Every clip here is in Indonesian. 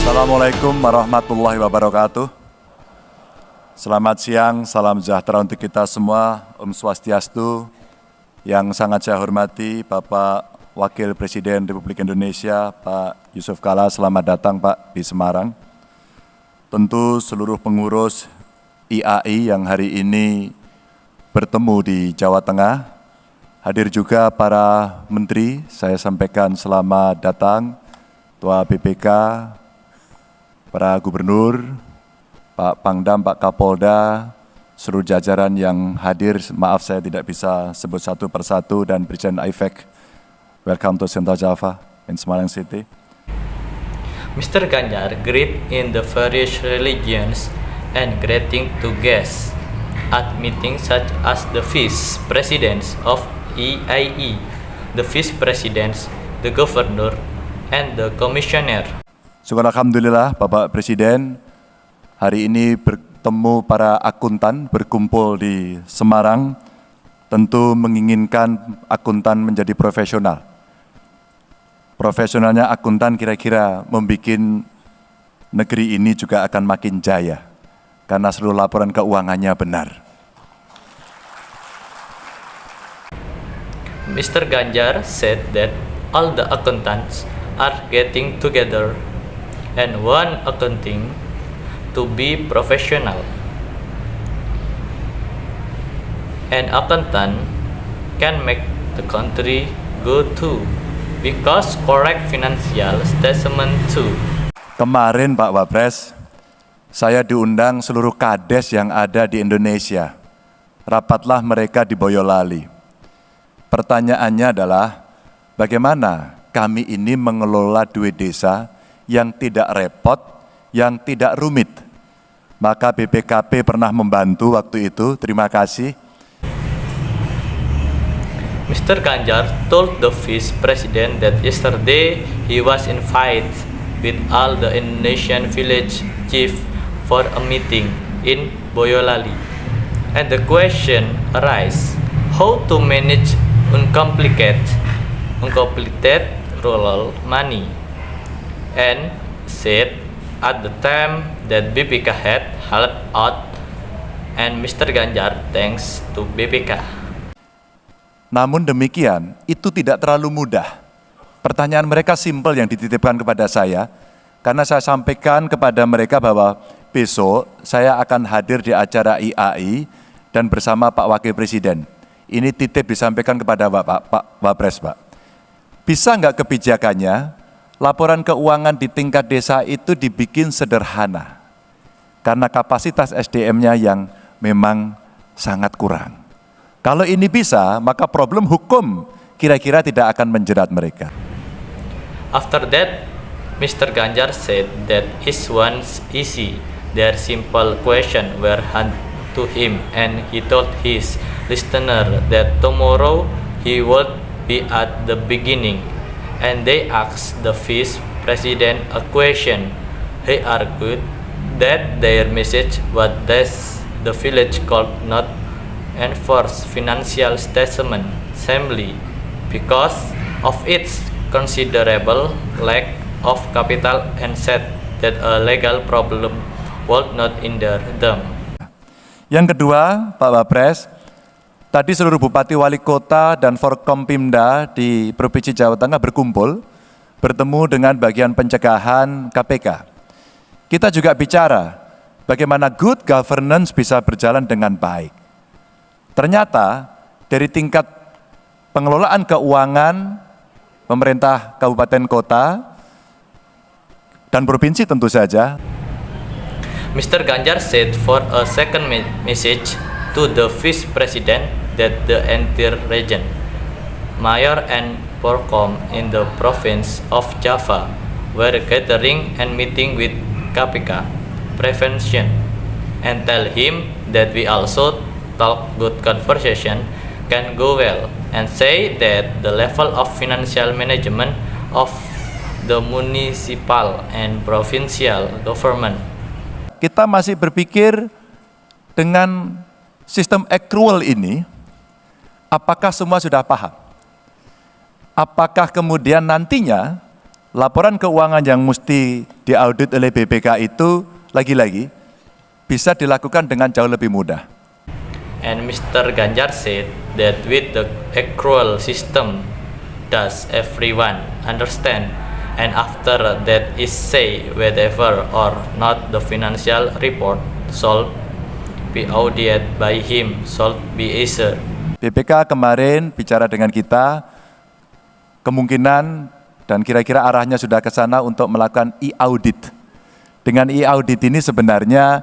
Assalamualaikum warahmatullahi wabarakatuh. Selamat siang, salam sejahtera untuk kita semua. Om Swastiastu. Yang sangat saya hormati Bapak Wakil Presiden Republik Indonesia, Pak Yusuf Kalla, selamat datang Pak di Semarang. Tentu seluruh pengurus IAI yang hari ini bertemu di Jawa Tengah, hadir juga para menteri, saya sampaikan selamat datang, Ketua BPK, para gubernur, Pak Pangdam, Pak Kapolda, seluruh jajaran yang hadir, maaf saya tidak bisa sebut satu persatu, dan Brigjen IFEC, welcome to Central Java in Semarang City. Mr. Ganjar greet in the various religions and greeting to guests at meetings such as the Vice Presidents of EIE, the Vice Presidents, the Governor, and the Commissioner. Syukur Alhamdulillah Bapak Presiden, hari ini bertemu para akuntan berkumpul di Semarang, tentu menginginkan akuntan menjadi profesional. Profesionalnya akuntan kira-kira membuat negeri ini juga akan makin jaya, karena seluruh laporan keuangannya benar. Mr. Ganjar said that all the accountants are getting together and want accounting to be professional. An accountant can make the country go too, because correct financial statement too. Kemarin Pak Wapres, saya diundang seluruh kades yang ada di Indonesia. Rapatlah mereka di Boyolali. Pertanyaannya adalah, bagaimana kami ini mengelola duit desa yang tidak repot, yang tidak rumit. Maka BPKP pernah membantu waktu itu, terima kasih. Mr. Ganjar told the Vice President that yesterday he was invited with all the Indonesian village chief for a meeting in Boyolali. And the question arises, how to manage uncomplicated rural money, and said at the time that BPK had helped out, and Mr. Ganjar thanks to BPK. Namun demikian, itu tidak terlalu mudah. Pertanyaan mereka simpel yang dititipkan kepada saya, karena saya sampaikan kepada mereka bahwa besok saya akan hadir di acara IAI dan bersama Pak Wakil Presiden. Ini titip disampaikan kepada Pak Wapres, Pak. Bisa nggak kebijakannya, laporan keuangan di tingkat desa itu dibikin sederhana, karena kapasitas SDM-nya yang memang sangat kurang. Kalau ini bisa, maka problem hukum kira-kira tidak akan menjerat mereka. After that, Mr. Ganjar said that each one's easy. Their simple question were handed to him, and he told his listener that tomorrow he would be at the beginning. And they asked the Vice President a question. He argued that their message was that the village could not enforce financial statement simply because of its considerable lack of capital, and said that a legal problem would not hinder them. Yang kedua, Pak Wapres, tadi seluruh Bupati Wali Kota dan Forkompimda di Provinsi Jawa Tengah berkumpul, bertemu dengan bagian pencegahan KPK. Kita juga bicara bagaimana good governance bisa berjalan dengan baik. Ternyata dari tingkat pengelolaan keuangan pemerintah kabupaten kota dan provinsi tentu saja. Mr. Ganjar said for a second message to the Vice President that the entire region, Mayor and Porkom in the province of Java were gathering and meeting with KPK prevention, and tell him that we also talk good conversation can go well, and say that the level of financial management of the municipal and provincial government. Kita masih berpikir dengan sistem accrual ini, apakah semua sudah paham? Apakah kemudian nantinya laporan keuangan yang mesti diaudit oleh BPK itu lagi-lagi bisa dilakukan dengan jauh lebih mudah. And Mr. Ganjar said that with the accrual system, does everyone understand? And after that is say whether or not the financial report should be audited by him should be issued. BPK kemarin bicara dengan kita, kemungkinan dan kira-kira arahnya sudah ke sana untuk melakukan e-audit. Dengan e-audit ini sebenarnya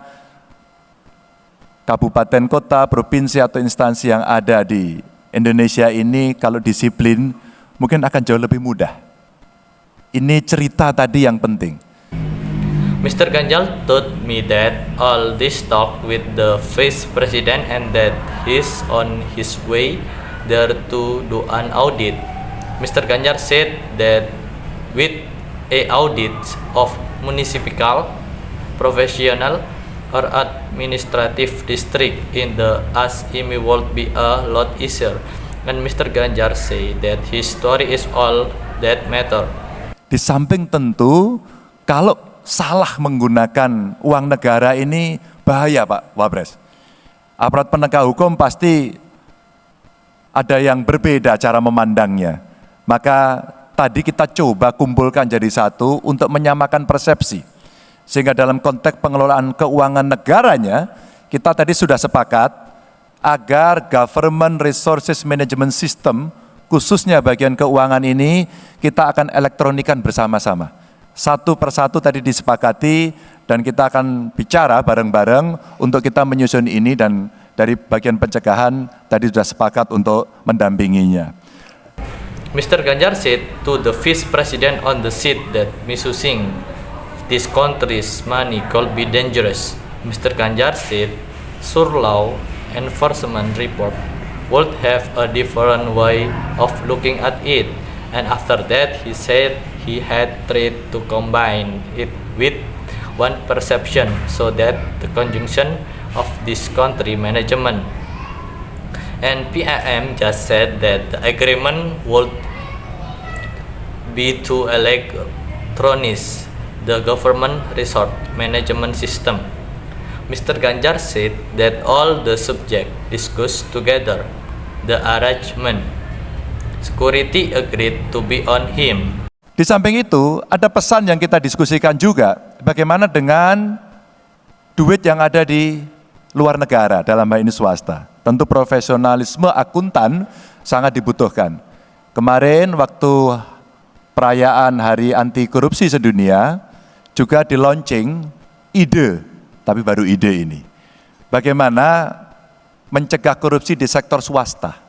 kabupaten, kota, provinsi atau instansi yang ada di Indonesia ini kalau disiplin mungkin akan jauh lebih mudah. Ini cerita tadi yang penting. Mr. Ganjar told me that all this talk with the Vice President and that he's on his way there to do an audit. Mr. Ganjar said that with a audit of municipal, professional, or administrative district in the ASIMI would be a lot easier. And Mr. Ganjar say that his story is all that matter. Di samping tentu kalau salah menggunakan uang negara ini bahaya Pak Wapres. Aparat penegak hukum pasti ada yang berbeda cara memandangnya. Maka tadi kita coba kumpulkan jadi satu untuk menyamakan persepsi. Sehingga dalam konteks pengelolaan keuangan negaranya, kita tadi sudah sepakat agar Government Resources Management System, khususnya bagian keuangan ini, kita akan elektronikan bersama-sama. Satu persatu tadi disepakati dan kita akan bicara bareng-bareng untuk kita menyusun ini dan dari bagian pencegahan tadi sudah sepakat untuk mendampinginya. Mr. Ganjar said to the Vice President on the seat that misusing this country's money could be dangerous. Mr. Ganjar said sure law enforcement report would have a different way of looking at it. And after that he said he had tried to combine it with one perception so that the conjunction of this country management. And PIM just said that the agreement would be to electronize the government resource management system. Mr. Ganjar said that all the subjects discussed together, the arrangement, security agreed to be on him. Di samping itu, ada pesan yang kita diskusikan juga, bagaimana dengan duit yang ada di luar negara, dalam hal ini swasta. Tentu profesionalisme akuntan sangat dibutuhkan. Kemarin waktu perayaan Hari Anti Korupsi Sedunia, juga di launching ide, tapi baru ide ini. Bagaimana mencegah korupsi di sektor swasta.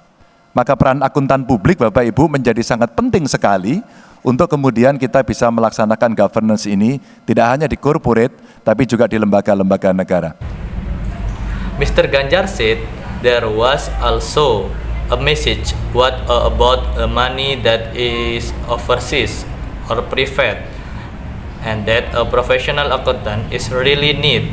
Maka peran akuntan publik Bapak Ibu menjadi sangat penting sekali untuk kemudian kita bisa melaksanakan governance ini tidak hanya di corporate tapi juga di lembaga-lembaga negara. Mr. Ganjar said there was also a message about the money that is overseas or private and that a professional accountant is really need.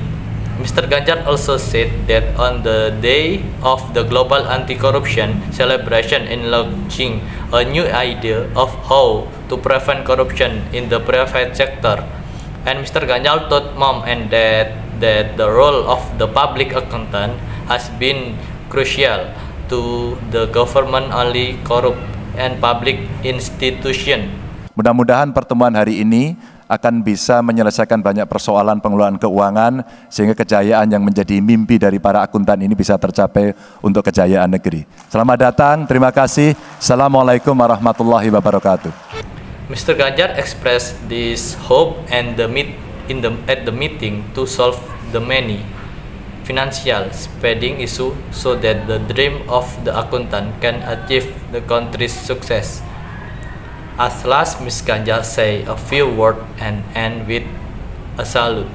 Mr. Ganjar also said that on the day of the Global Anti-Corruption celebration in launching a new idea of how to prevent corruption in the private sector. And Mr. Ganjar told Mom and Dad that the role of the public accountant has been crucial to the government only corrupt and public institution. Mudah-mudahan pertemuan hari ini akan bisa menyelesaikan banyak persoalan pengelolaan keuangan sehingga kejayaan yang menjadi mimpi dari para akuntan ini bisa tercapai untuk kejayaan negeri. Selamat datang, terima kasih. Assalamualaikum warahmatullahi wabarakatuh. Mr. Ganjar expressed this hope and at the meeting to solve the many financial spending issue so that the dream of the accountant can achieve the country's success. As last, Ms. Ganjar say a few words and end with a salute.